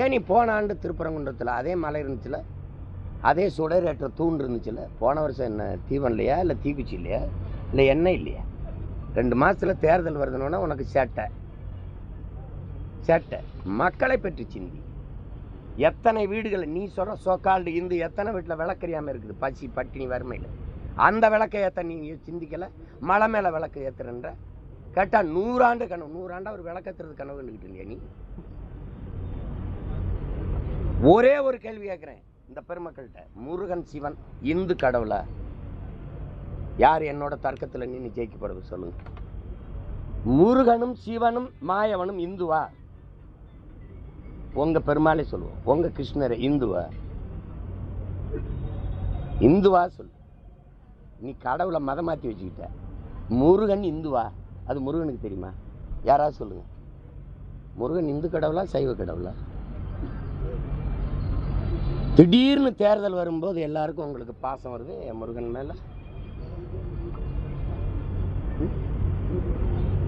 ஏன் நீ போன ஆண்டு திருப்பரங்குன்றத்தில் அதே மலை இருந்துச்சுல, அதே சுடரேற்ற தூண் இருந்துச்சுல, போன வருஷம் என்ன தீவன் இல்லையா, இல்லை தீக்குச்சி இல்லையா, இல்லை எண்ணெய் இல்லையா? 2 மாதத்தில் தேர்தல் வருதுன்னா உனக்கு சேட்டை. மக்களை பற்றி சிந்தி. எத்தனை வீடுகள் நீ சொல்ற சோக்கால்டு இந்து எத்தனை வீட்டில் விளக்கறியாமல் இருக்குது, பசி பட்டினி வறுமையில். அந்த விளக்கை ஏற்ற நீ சிந்திக்கலை. மலை மேலே விளக்கு ஏற்றுறன்ற கேட்டால் 100 ஆண்டு கனவு, 100 ஆண்டா ஒரு விளக்கத்துறது கனவு கண்டுக்கிட்டு இருந்தியா நீ? ஒரே ஒரு கேள்வி கேட்குறேன் இந்த பெருமக்கள்கிட்ட, முருகன் சிவன் இந்து கடவுளா? யார் என்னோட தர்க்கத்தில் நீ ஜெயிக்க போறது சொல்லுங்க. முருகனும் சிவனும் மாயவனும் இந்துவா? உங்க பெருமாளே சொல்லுவோம். உங்க கிருஷ்ணரை இந்துவா? இந்துவா சொல்லு. நீ கடவுளை மதம் மாற்றி வச்சுக்கிட்ட. முருகன் இந்துவா? அது முருகனுக்கு தெரியுமா? யாராவது சொல்லுங்க. முருகன் இந்து கடவுளா சைவ கடவுளா? திடீர்னு தேர்தல் வரும்போது எல்லாருக்கும் உங்களுக்கு பாசம் வருது முருகன் மேல.